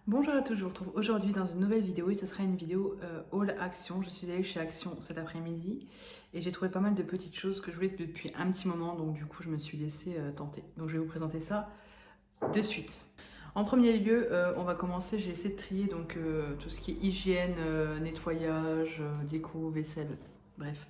Bonjour à tous, je vous retrouve aujourd'hui dans une nouvelle vidéo et ce sera une vidéo haul Action. Je suis allée chez Action cet après-midi et j'ai trouvé pas mal de petites choses que je voulais depuis un petit moment, donc du coup je me suis laissée tenter. Donc je vais vous présenter ça de suite. En premier lieu, on va commencer, j'ai essayé de trier donc tout ce qui est hygiène, nettoyage, déco, vaisselle, bref.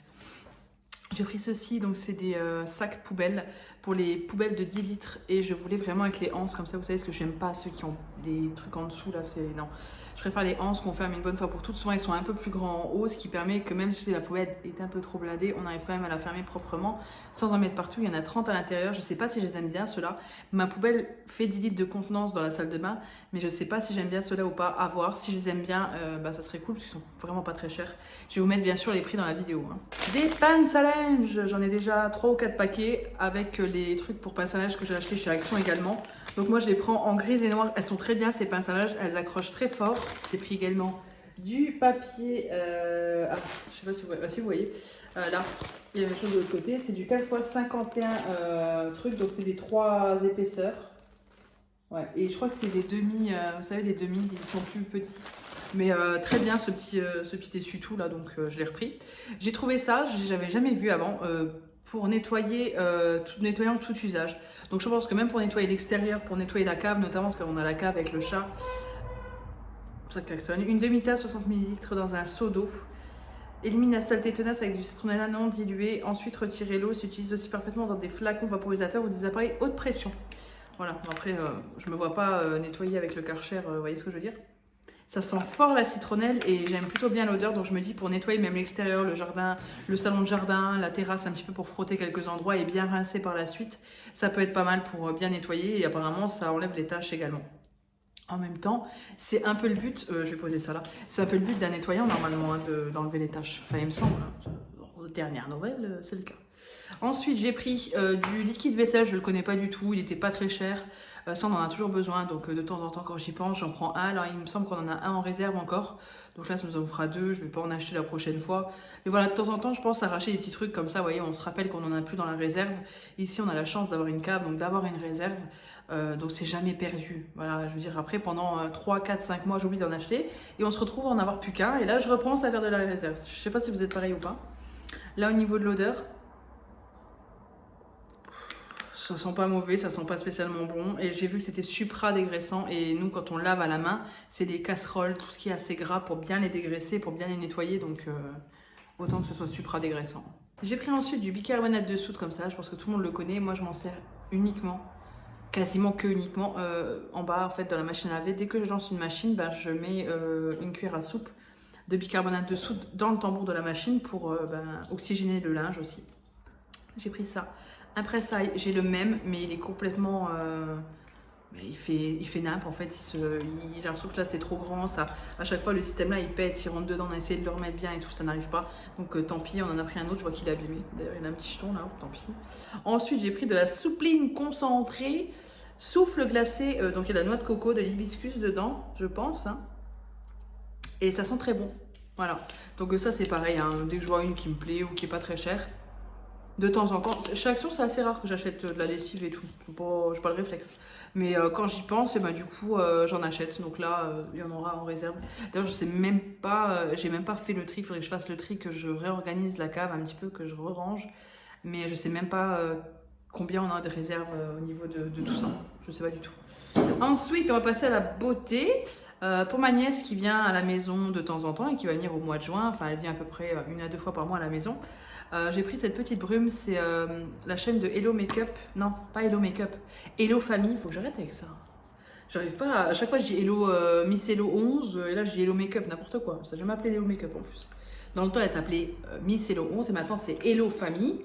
J'ai pris ceci, donc c'est des sacs poubelles pour les poubelles de 10 litres et je voulais vraiment avec les anses comme ça, vous savez ce que j'aime pas, ceux qui ont des trucs en dessous là, c'est non. Je préfère les anses qu'on ferme une bonne fois pour toutes, souvent ils sont un peu plus grands en haut, ce qui permet que même si la poubelle est un peu trop bladée, on arrive quand même à la fermer proprement sans en mettre partout. Il y en a 30 à l'intérieur, je sais pas si je les aime bien ceux-là. Ma poubelle fait 10 litres de contenance dans la salle de bain, mais je sais pas si j'aime bien ceux-là ou pas, à voir. Si je les aime bien, ça serait cool parce qu'ils sont vraiment pas très chers. Je vais vous mettre bien sûr les prix dans la vidéo. Des pinces à linge, j'en ai déjà 3 ou 4 paquets avec les trucs pour pince à linge que j'ai acheté chez Action également. Donc moi je les prends en gris et noir, elles sont très bien ces pinces à linge, elles accrochent très fort. J'ai pris également du papier, je sais pas si vous voyez, là il y a une chose de l'autre côté, c'est du 4x51 trucs, donc c'est des 3 épaisseurs. Ouais, et je crois que c'est des demi, vous savez les demi, ils sont plus petits. Mais très bien ce petit essuie-tout là, donc je l'ai repris. J'ai trouvé ça, j'avais jamais vu avant, pour nettoyer, nettoyant tout usage. Donc je pense que même pour nettoyer l'extérieur, pour nettoyer la cave, notamment parce qu'on a la cave avec le chat, ça klaxonne. Une demi-tasse 60 ml dans un seau d'eau. Élimine la saleté tenace avec du citronnella non dilué. Ensuite retirez l'eau, s'utilise aussi parfaitement dans des flacons vaporisateurs ou des appareils haute pression. Voilà, après je me vois pas nettoyer avec le Karcher, vous voyez ce que je veux dire? Ça sent fort la citronnelle et j'aime plutôt bien l'odeur, donc je me dis pour nettoyer même l'extérieur, le jardin, le salon de jardin, la terrasse un petit peu pour frotter quelques endroits et bien rincer par la suite, ça peut être pas mal pour bien nettoyer et apparemment ça enlève les taches également. En même temps, c'est un peu le but, je vais poser ça là, c'est un peu le but d'un nettoyant normalement, hein, d'enlever les taches, enfin il me semble, hein. Aux dernières nouvelles, c'est le cas. Ensuite, j'ai pris du liquide vaisselle, je ne le connais pas du tout, il n'était pas très cher. Ça, on en a toujours besoin, donc de temps en temps, quand j'y pense, j'en prends un. Alors, il me semble qu'on en a un en réserve encore. Donc là, ça nous en fera deux. Je ne vais pas en acheter la prochaine fois. Mais voilà, de temps en temps, je pense à racheter des petits trucs comme ça. Vous voyez, on se rappelle qu'on n'en a plus dans la réserve. Ici, on a la chance d'avoir une cave, donc d'avoir une réserve. Donc, c'est jamais perdu. Voilà, je veux dire, après, pendant 3, 4, 5 mois, j'oublie d'en acheter. Et on se retrouve à en avoir plus qu'un. Et là, je repense à faire de la réserve. Je ne sais pas si vous êtes pareil ou pas. Là, au niveau de l'odeur, ça sent pas mauvais, ça sent pas spécialement bon. Et j'ai vu que c'était supra dégraissant. Et nous, quand on lave à la main, c'est des casseroles, tout ce qui est assez gras pour bien les dégraisser, pour bien les nettoyer. Donc autant que ce soit supra dégraissant. J'ai pris ensuite du bicarbonate de soude comme ça. Je pense que tout le monde le connaît. Moi, je m'en sers uniquement, quasiment que uniquement, en bas en fait dans la machine à laver. Dès que je lance une machine, je mets une cuillère à soupe de bicarbonate de soude dans le tambour de la machine pour oxygéner le linge aussi. J'ai pris ça. Après ça, j'ai le même, mais il est complètement... il fait nappe en fait. J'ai l'impression que là c'est trop grand. Ça, à chaque fois le système là il pète, il rentre dedans, on a essayé de le remettre bien et tout, ça n'arrive pas. Donc tant pis, on en a pris un autre, je vois qu'il est abîmé. D'ailleurs il a un petit jeton là, tant pis. Ensuite j'ai pris de la soupline concentrée, souffle glacé, donc il y a la noix de coco, de l'hibiscus dedans, je pense. Hein. Et ça sent très bon. Voilà. Donc ça c'est pareil, hein. Dès que je vois une qui me plaît ou qui est pas très chère. De temps en temps, chez Action, c'est assez rare que j'achète de la lessive et tout. Je n'ai pas le réflexe. Mais quand j'y pense, du coup, j'en achète. Donc là, il y en aura en réserve. D'ailleurs, je sais même pas, j'ai même pas fait le tri. Il faudrait que je fasse le tri, que je réorganise la cave un petit peu, que je re-range. Mais je sais même pas combien on a de réserve au niveau de tout ça. Je sais pas du tout. Ensuite, on va passer à la beauté. Pour ma nièce qui vient à la maison de temps en temps et qui va venir au mois de juin, enfin elle vient à peu près 1 à 2 fois par mois à la maison. J'ai pris cette petite brume, c'est la chaîne de Hello Makeup. Non, pas Hello Makeup. Hello Famille, faut que j'arrête avec ça. J'arrive pas à chaque fois je dis Hello Miss Hello 11 et là je dis Hello Makeup, n'importe quoi. Ça n'a jamais appelé Hello Makeup en plus. Dans le temps elle s'appelait Miss Hello 11 et maintenant c'est Hello Famille.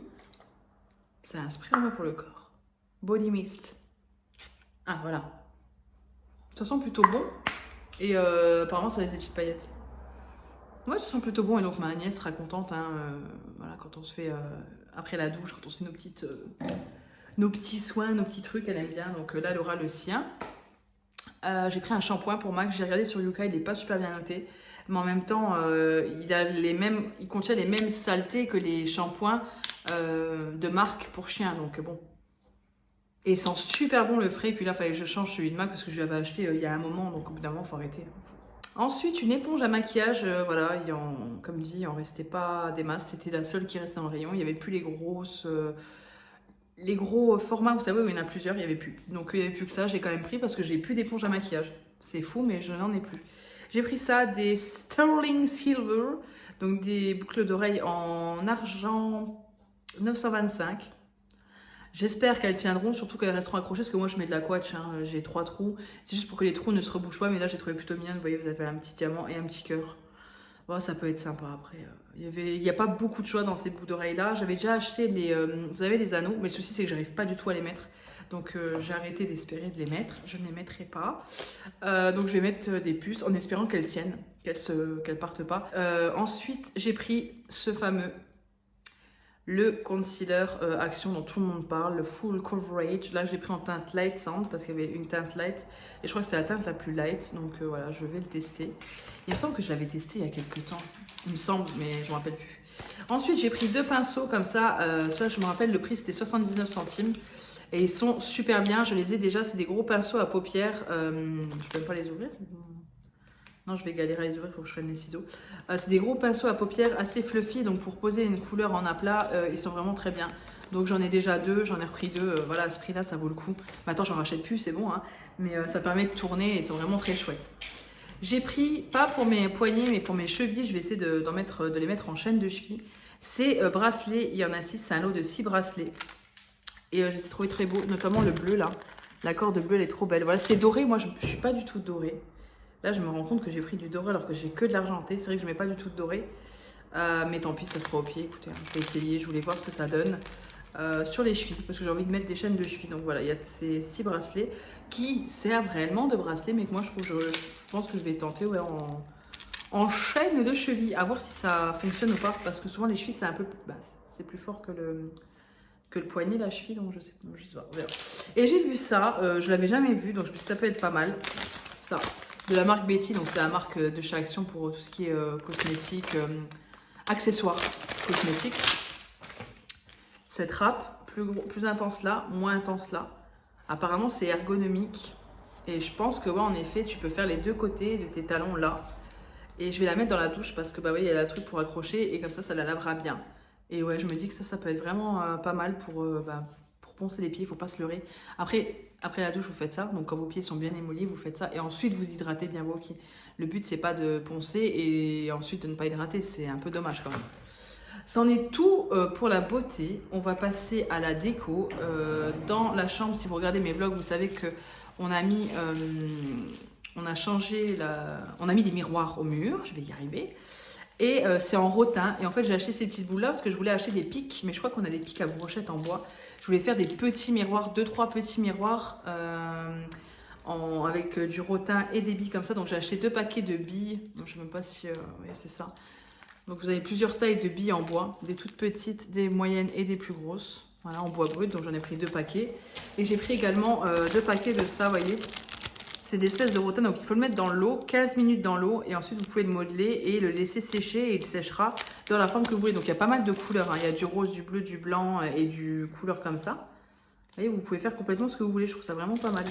C'est un spray en main pour le corps. Body Mist. Ah voilà. Ça sent plutôt bon et apparemment ça laisse des petites paillettes. Ouais, ça sent plutôt bon et donc ma nièce sera contente hein, voilà, quand on se fait après la douche, quand on se fait nos petits soins, nos petits trucs, elle aime bien. Donc là, elle aura le sien. J'ai pris un shampoing pour Max, j'ai regardé sur Yuka, il n'est pas super bien noté. Mais en même temps, il contient les mêmes saletés que les shampoings de marque pour chien. Donc bon, Et il sent super bon le frais. Puis là, il fallait que je change celui de MAC parce que je l'avais acheté il y a un moment. Donc au bout d'un moment, il faut arrêter. Ensuite, une éponge à maquillage. Voilà, comme dit, il en restait pas des masses. C'était la seule qui restait dans le rayon. Il n'y avait plus les gros formats, vous savez, où il y en a plusieurs. Il n'y avait plus. Donc il n'y avait plus que ça. J'ai quand même pris parce que j'ai plus d'éponge à maquillage. C'est fou, mais je n'en ai plus. J'ai pris ça, des Sterling Silver. Donc des boucles d'oreilles en argent 925. J'espère qu'elles tiendront, surtout qu'elles resteront accrochées, parce que moi je mets de la couache, hein, j'ai 3 trous. C'est juste pour que les trous ne se rebouchent pas, mais là j'ai trouvé plutôt mignon. Vous voyez, vous avez un petit diamant et un petit cœur. Bon, ça peut être sympa après. Il n'y a pas beaucoup de choix dans ces boucles d'oreilles là. J'avais déjà acheté vous savez, les anneaux, mais le souci c'est que j'arrive pas du tout à les mettre. Donc j'ai arrêté d'espérer de les mettre, je ne les mettrai pas. Donc je vais mettre des puces en espérant qu'elles tiennent, qu'elles partent pas. Ensuite j'ai pris ce fameux, le concealer Action dont tout le monde parle, le Full Coverage. Là, j'ai pris en teinte Light Sand parce qu'il y avait une teinte light. Et je crois que c'est la teinte la plus light. Donc voilà, je vais le tester. Il me semble que je l'avais testé il y a quelques temps. Il me semble, mais je ne me rappelle plus. Ensuite, j'ai pris 2 pinceaux comme ça. Soit je me rappelle, le prix c'était 79 centimes. Et ils sont super bien. Je les ai déjà. C'est des gros pinceaux à paupières. Je ne peux même pas les ouvrir. Non, je vais galérer à les ouvrir, il faut que je prenne les ciseaux. C'est des gros pinceaux à paupières assez fluffy, donc pour poser une couleur en aplat, ils sont vraiment très bien. Donc j'en ai déjà 2, j'en ai repris 2. Voilà, à ce prix-là, ça vaut le coup. Maintenant, j'en rachète plus, c'est bon, hein, mais ça permet de tourner et ils sont vraiment très chouettes. J'ai pris, pas pour mes poignets, mais pour mes chevilles, je vais essayer de les mettre en chaîne de cheville. Ces bracelets, il y en a 6, c'est un lot de 6 bracelets. Et je les ai trouvés très beaux, notamment le bleu là. La corde bleue, elle est trop belle. Voilà, c'est doré, moi je ne suis pas du tout dorée. Là, je me rends compte que j'ai pris du doré alors que j'ai que de l'argenté. C'est vrai que je ne mets pas du tout de doré. Mais tant pis, ça sera au pied. Écoutez, hein, je vais essayer. Je voulais voir ce que ça donne sur les chevilles. Parce que j'ai envie de mettre des chaînes de cheville. Donc voilà, il y a ces 6 bracelets qui servent réellement de bracelets. Mais que moi, je pense que je vais tenter ouais, en chaîne de cheville. À voir si ça fonctionne ou pas. Parce que souvent, les chevilles, c'est un peu... Bah, c'est plus fort que le poignet, la cheville. Donc je sais pas. On verra. Et j'ai vu ça. Je l'avais jamais vu. Donc je me suis dit, ça peut être pas mal. Ça. De la marque Betty, donc c'est la marque de chez Action pour tout ce qui est cosmétique, accessoires cosmétiques. Cette râpe, plus intense là, moins intense là. Apparemment c'est ergonomique et je pense que ouais, en effet tu peux faire les deux côtés de tes talons là. Et je vais la mettre dans la douche parce que bah oui, il y a la truc pour accrocher et comme ça la lavera bien. Et ouais, je me dis que ça peut être vraiment pas mal pour poncer les pieds, il ne faut pas se leurrer. Après la douche, vous faites ça. Donc quand vos pieds sont bien émollus, vous faites ça. Et ensuite, vous hydratez bien vos pieds. Le but, c'est pas de poncer et ensuite de ne pas hydrater. C'est un peu dommage quand même. C'en est tout pour la beauté. On va passer à la déco. Dans la chambre, si vous regardez mes vlogs, vous savez que on a mis... on a mis des miroirs au mur. Je vais y arriver. Et c'est en rotin. Et en fait, j'ai acheté ces petites boules là parce que je voulais acheter des pics. Mais je crois qu'on a des pics à brochettes en bois. Je voulais faire des petits miroirs, 2-3 petits miroirs avec du rotin et des billes comme ça. Donc j'ai acheté 2 paquets de billes. Donc, je ne sais même pas si... oui, c'est ça. Donc vous avez plusieurs tailles de billes en bois. Des toutes petites, des moyennes et des plus grosses. Voilà, en bois brut. Donc j'en ai pris 2 paquets. Et j'ai pris également 2 paquets de ça, vous voyez. C'est des espèces de rotin, donc il faut le mettre dans l'eau, 15 minutes dans l'eau, et ensuite vous pouvez le modeler et le laisser sécher et il séchera dans la forme que vous voulez. Donc il y a pas mal de couleurs, hein. Il y a du rose, du bleu, du blanc et du couleur comme ça. Vous voyez, vous pouvez faire complètement ce que vous voulez, je trouve ça vraiment pas mal.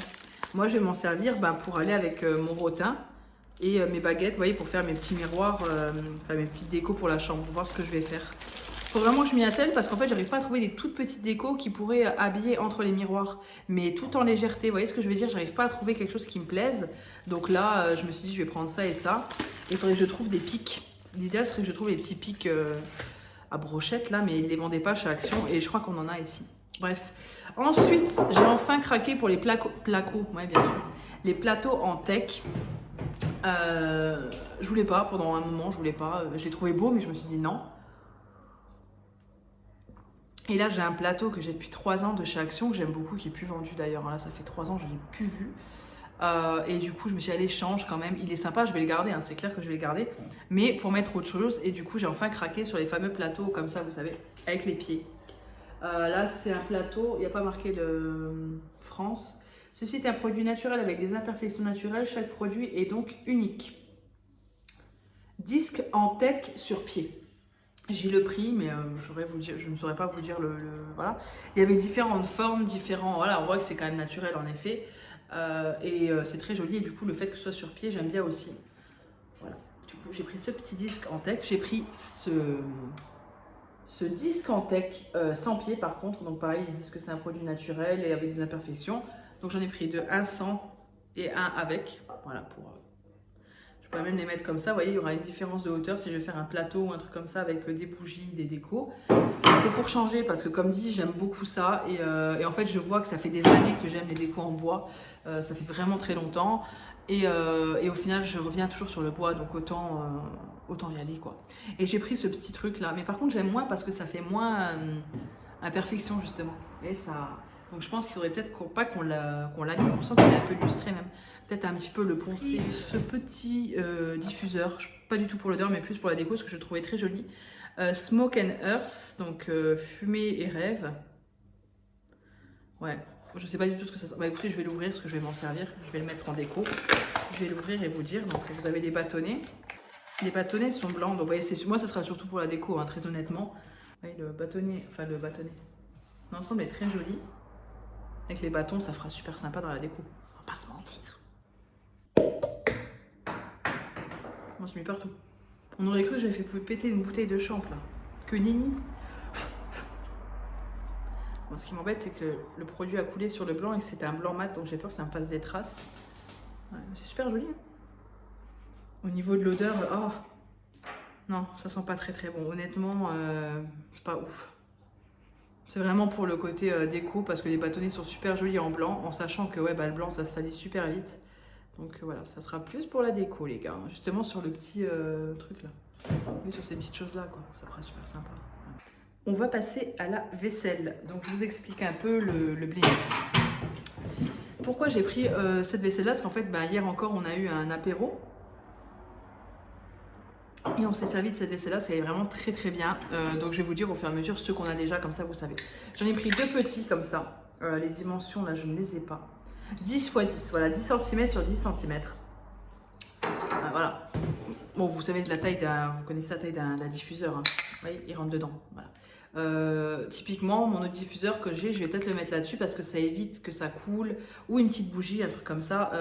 Moi je vais m'en servir pour aller avec mon rotin et mes baguettes, vous voyez, pour faire mes petits miroirs, enfin mes petites décos pour la chambre, pour voir ce que je vais faire. Faut vraiment que je m'y attelle parce qu'en fait j'arrive pas à trouver des toutes petites décos qui pourraient habiller entre les miroirs mais tout en légèreté, vous voyez ce que je veux dire, j'arrive pas à trouver quelque chose qui me plaise. Donc là je me suis dit je vais prendre ça et ça et il faudrait que je trouve des pics. L'idéal serait que je trouve les petits pics à brochettes là, mais ils les vendaient pas chez Action et je crois qu'on en a ici. Bref, ensuite j'ai enfin craqué pour les placos, ouais bien sûr, les plateaux en teck. Je voulais pas, pendant un moment je voulais pas, je les trouvais beaux mais je me suis dit non. Et là, j'ai un plateau que j'ai depuis 3 ans de chez Action, que j'aime beaucoup, qui n'est plus vendu d'ailleurs. Là, ça fait 3 ans, je ne l'ai plus vu. Et du coup, je me suis dit, allez, change quand même. Il est sympa, je vais le garder, hein, c'est clair que je vais le garder. Mais pour mettre autre chose. Et du coup, j'ai enfin craqué sur les fameux plateaux comme ça, vous savez, avec les pieds. Là, c'est un plateau, il n'y a pas marqué le France. Ceci est un produit naturel avec des imperfections naturelles. Chaque produit est donc unique. Disque en teck sur pied. J'ai le prix, mais je ne saurais pas vous dire voilà. Il y avait différentes formes, voilà, on voit que c'est quand même naturel en effet. C'est très joli et du coup le fait que ce soit sur pied, j'aime bien aussi. Voilà. Du coup j'ai pris ce petit disque en tech, j'ai pris ce disque en tech sans pied par contre. Donc pareil, ils disent que c'est un produit naturel et avec des imperfections. Donc j'en ai pris deux, un sans et un avec. Voilà pour... Je pourrais même les mettre comme ça, vous voyez, il y aura une différence de hauteur si je vais faire un plateau ou un truc comme ça avec des bougies, des décos. C'est pour changer parce que comme dit, j'aime beaucoup ça et en fait je vois que ça fait des années que j'aime les décos en bois. Ça fait vraiment très longtemps et au final je reviens toujours sur le bois, donc autant y aller quoi. Et j'ai pris ce petit truc là, mais par contre j'aime moins parce que ça fait moins imperfection justement. Et ça... Donc je pense qu'il faudrait peut-être pas qu'on l'abîme, on sent qu'il est un peu lustré même. Peut-être un petit peu le poncer. Ce petit diffuseur, pas du tout pour l'odeur mais plus pour la déco, ce que je trouvais très joli. Smoke and Earth, donc fumée et rêve. Ouais, je sais pas du tout ce que ça sent. Bah écoutez, je vais l'ouvrir parce que je vais m'en servir. Je vais le mettre en déco. Je vais l'ouvrir et vous dire. Donc vous avez des bâtonnets. Les bâtonnets sont blancs. Donc vous voyez, moi ça sera surtout pour la déco, hein, très honnêtement. Vous voyez, le bâtonnet. L'ensemble est très joli. Avec les bâtons, ça fera super sympa dans la déco. On va pas se mentir. Moi, je mets partout. On aurait cru que j'avais fait péter une bouteille de champ là. Que nini. Bon, ce qui m'embête, c'est que le produit a coulé sur le blanc et que c'était un blanc mat, donc j'ai peur que ça me fasse des traces. Ouais, c'est super joli. Hein. Au niveau de l'odeur, oh non, ça sent pas très très bon. Honnêtement, c'est pas ouf. C'est vraiment pour le côté déco parce que les bâtonnets sont super jolis en blanc, en sachant que ouais, bah, le blanc ça se salit super vite. Donc voilà, ça sera plus pour la déco les gars. Justement sur le petit truc là. Oui, sur ces petites choses là quoi, ça fera super sympa. On va passer à la vaisselle. Donc je vous explique un peu le business. Pourquoi j'ai pris cette vaisselle là? Parce qu'en fait bah, hier encore on a eu un apéro. Et on s'est servi de cette vaisselle là, ça est vraiment très très bien. Donc je vais vous dire au fur et à mesure ceux qu'on a déjà, comme ça vous savez. J'en ai pris deux petits comme ça. Les dimensions là je ne les ai pas. 10 x 10, voilà, 10 cm sur 10 cm. Voilà. Bon, vous savez la taille vous connaissez la taille d'un diffuseur. Hein. Vous voyez, il rentre dedans. Voilà. Typiquement, mon autre diffuseur que j'ai, je vais peut-être le mettre là-dessus parce que ça évite que ça coule. Ou une petite bougie, un truc comme ça.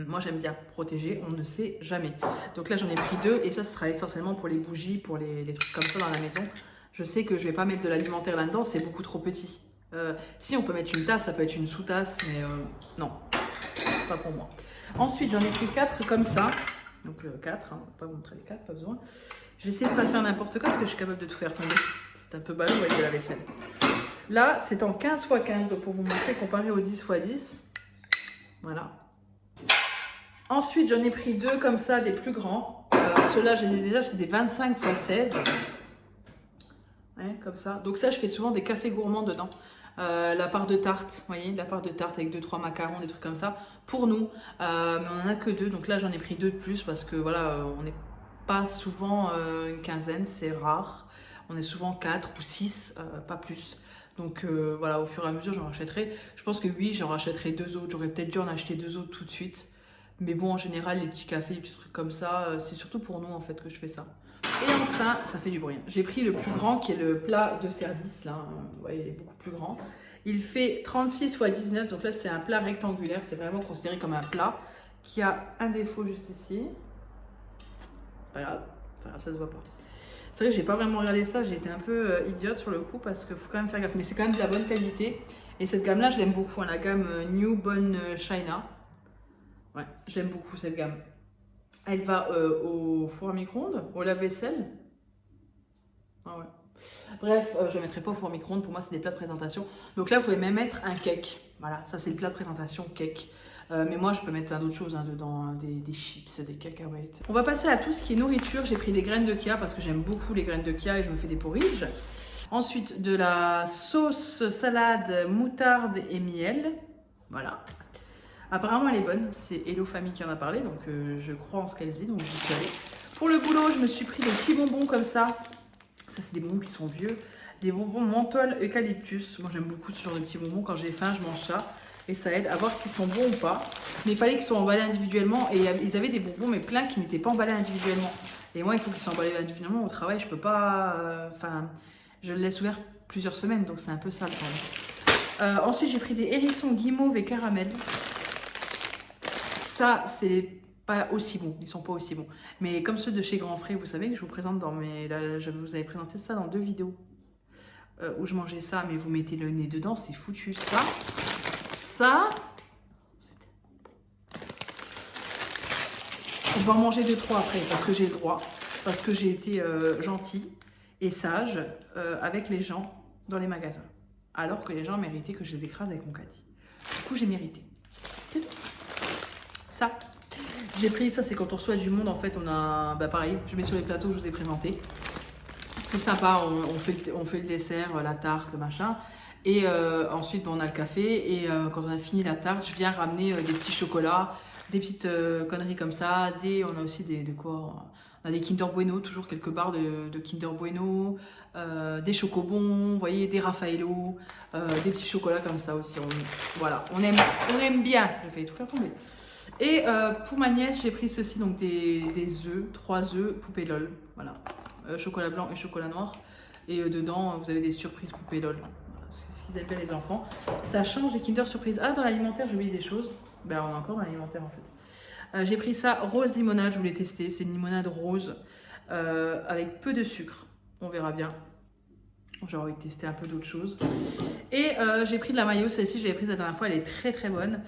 Moi, j'aime bien protéger, on ne sait jamais. Donc là, j'en ai pris deux et ça, ce sera essentiellement pour les bougies, pour les trucs comme ça dans la maison. Je sais que je vais pas mettre de l'alimentaire là-dedans, c'est beaucoup trop petit. Si on peut mettre une tasse, ça peut être une sous-tasse, mais non, pas pour moi. Ensuite, j'en ai pris 4 comme ça. Donc 4, hein, on va pas vous montrer les 4, pas besoin. Je vais essayer de ne pas faire n'importe quoi parce que je suis capable de tout faire tomber. C'est un peu ballot avec de la vaisselle. Là, c'est en 15 x 15, donc pour vous montrer comparé au 10 x 10. Voilà. Ensuite, j'en ai pris 2 comme ça, des plus grands. Ceux-là, je les ai déjà, c'est des 25 x 16. Ouais, comme ça. Donc ça, je fais souvent des cafés gourmands dedans. La part de tarte, vous voyez, la part de tarte avec 2-3 macarons, des trucs comme ça, pour nous. Mais on en a que 2, donc là j'en ai pris 2 de plus parce que voilà, on n'est pas souvent une quinzaine, c'est rare. On est souvent 4 ou 6, pas plus. Donc voilà, au fur et à mesure, j'en rachèterai. Je pense que oui, j'en rachèterai 2 autres. J'aurais peut-être dû en acheter 2 autres tout de suite. Mais bon, en général, les petits cafés, les petits trucs comme ça, c'est surtout pour nous en fait que je fais ça. Et enfin, ça fait du bruit. J'ai pris le plus grand qui est le plat de service. Là, vous voyez, il est beaucoup plus grand. Il fait 36 x 19. Donc là, c'est un plat rectangulaire. C'est vraiment considéré comme un plat qui a un défaut juste ici. Pas grave, ça se voit pas. C'est vrai que j'ai pas vraiment regardé ça. J'ai été un peu idiote sur le coup parce qu'il faut quand même faire gaffe. Mais c'est quand même de la bonne qualité. Et cette gamme-là, je l'aime beaucoup. Hein, la gamme New Bonne China. Ouais, je l'aime beaucoup cette gamme. Elle va au four à micro-ondes, au lave-vaisselle. Ah ouais. Bref, je ne mettrai pas au four à micro-ondes. Pour moi, c'est des plats de présentation. Donc là, vous pouvez même mettre un cake. Voilà, ça c'est le plat de présentation cake. Mais moi, je peux mettre plein d'autres choses hein, dedans, des chips, des cacahuètes. On va passer à tout ce qui est nourriture. J'ai pris des graines de chia parce que j'aime beaucoup les graines de chia et je me fais des porridge. Ensuite, de la sauce salade moutarde et miel. Voilà. Apparemment, elle est bonne. C'est Hello Famille qui en a parlé, donc je crois en ce qu'elle dit, donc j'y suis allée. Pour le boulot, je me suis pris des petits bonbons comme ça. Ça, c'est des bonbons qui sont vieux. Des bonbons menthol eucalyptus. Moi, j'aime beaucoup ce genre de petits bonbons. Quand j'ai faim, je mange ça. Et ça aide à voir s'ils sont bons ou pas. Mais il fallait qu'ils soient emballés individuellement. Et ils avaient des bonbons, mais plein qui n'étaient pas emballés individuellement. Et moi, il faut qu'il soit emballé individuellement au travail. Je peux pas... Enfin, je le laisse ouvert plusieurs semaines, donc c'est un peu sale quand même. Ensuite, j'ai pris des hérissons guimauve et caramel. Ça, c'est pas aussi bon. Ils sont pas aussi bons. Mais comme ceux de chez Grand Frais, vous savez que je vous présente dans mes... Là, je vous avais présenté ça dans 2 vidéos. Où je mangeais ça, mais vous mettez le nez dedans, c'est foutu. Ça... Je vais en manger 2-3 après, parce que j'ai le droit. Parce que j'ai été gentille et sage avec les gens dans les magasins. Alors que les gens méritaient que je les écrase avec mon caddie. Du coup, j'ai mérité. C'est tout. Ça. J'ai pris, ça c'est quand on reçoit du monde, en fait, on a... Bah pareil, je mets sur les plateaux, je vous ai présenté. C'est sympa, on fait le dessert, la tarte, le machin. Et ensuite, bon, on a le café. Et quand on a fini la tarte, je viens ramener des petits chocolats, des petites conneries comme ça. On a aussi de quoi... On a des Kinder Bueno, toujours quelques barres de Kinder Bueno, des chocobons, vous voyez, des Raffaello, des petits chocolats comme ça aussi. Voilà, on aime bien. J'ai failli tout faire tomber. Et pour ma nièce, j'ai pris ceci, donc des œufs, 3 œufs, poupée LOL. Voilà, chocolat blanc et chocolat noir. Et dedans, vous avez des surprises poupée LOL. Voilà, c'est ce qu'ils appellent les enfants. Ça change les Kinder Surprise. Ah, dans l'alimentaire, j'ai oublié des choses. Ben, on a encore dans l'alimentaire en fait. J'ai pris ça rose limonade, je voulais tester. C'est une limonade rose avec peu de sucre. On verra bien. J'ai envie de tester un peu d'autres choses. Et j'ai pris de la mayo. Celle-ci, je l'avais prise la dernière fois. Elle est très très bonne.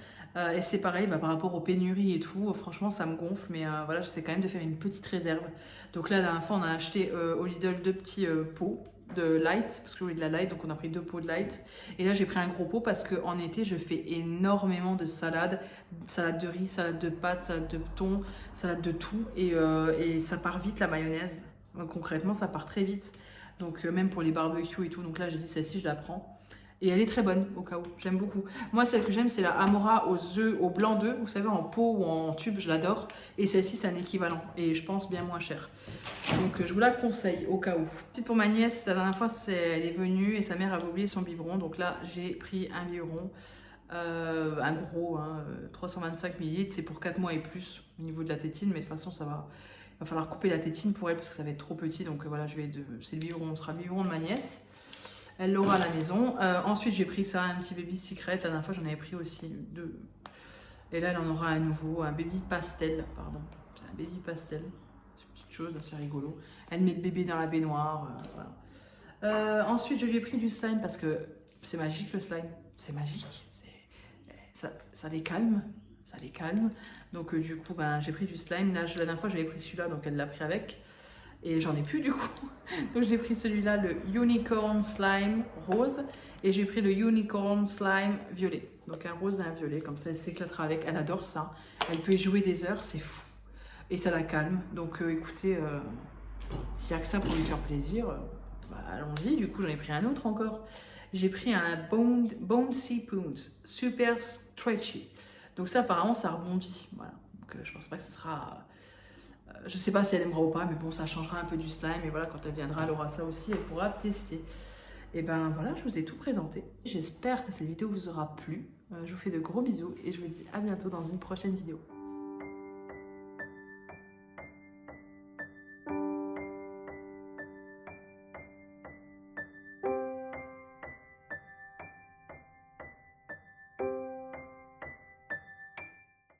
Et c'est pareil, bah, par rapport aux pénuries et tout, franchement ça me gonfle, mais voilà, j'essaie quand même de faire une petite réserve. Donc là, la dernière fois, on a acheté au Lidl 2 petits pots de light, parce que je voulais de la light, donc on a pris 2 pots de light. Et là, j'ai pris un gros pot parce qu'en été, je fais énormément de salades, salade de riz, salade de pâtes, salade de thon, salade de tout, et ça part vite la mayonnaise. Donc, concrètement, ça part très vite. Donc même pour les barbecues et tout, donc là, j'ai dit celle-ci, je la prends. Et elle est très bonne au cas où, j'aime beaucoup. Moi, celle que j'aime, c'est la Amora aux œufs, au blanc d'œuf, vous savez, en pot ou en tube, je l'adore. Et celle-ci, c'est un équivalent, et je pense bien moins cher. Donc, je vous la conseille au cas où. Ensuite, pour ma nièce, la dernière fois, elle est venue et sa mère avait oublié son biberon. Donc là, j'ai pris un biberon, un gros, hein, 325 ml. C'est pour 4 mois et plus au niveau de la tétine, mais de toute façon, ça va. Il va falloir couper la tétine pour elle parce que ça va être trop petit. Donc voilà, c'est le biberon, ce sera le biberon de ma nièce. Elle l'aura à la maison. Ensuite, j'ai pris ça, un petit baby secret. La dernière fois, j'en avais pris aussi 2. Et là, elle en aura un nouveau, un baby pastel, pardon. C'est un baby pastel. C'est une petite chose, c'est rigolo. Elle met le bébé dans la baignoire. Voilà. Ensuite, je lui ai pris du slime parce que c'est magique le slime. C'est magique. Ça les calme. Ça les calme. Donc, du coup, ben, j'ai pris du slime. Là, la dernière fois, j'avais pris celui-là, donc elle l'a pris avec. Et j'en ai plus du coup. Donc j'ai pris celui-là, le Unicorn Slime rose. Et j'ai pris le Unicorn Slime violet. Donc un rose et un violet, comme ça elle s'éclatera avec. Elle adore ça. Elle peut y jouer des heures, c'est fou. Et ça la calme. Donc écoutez, s'il n'y a que ça pour lui faire plaisir, bah, allons-y. Du coup j'en ai pris un autre encore. J'ai pris un Bouncy Poons, super stretchy. Donc ça apparemment ça rebondit. Voilà. Donc je pense pas que ce sera... Je sais pas si elle aimera ou pas, mais bon, ça changera un peu du slime. Et voilà, quand elle viendra, elle aura ça aussi, elle pourra tester. Et ben voilà, je vous ai tout présenté. J'espère que cette vidéo vous aura plu. Je vous fais de gros bisous et je vous dis à bientôt dans une prochaine vidéo.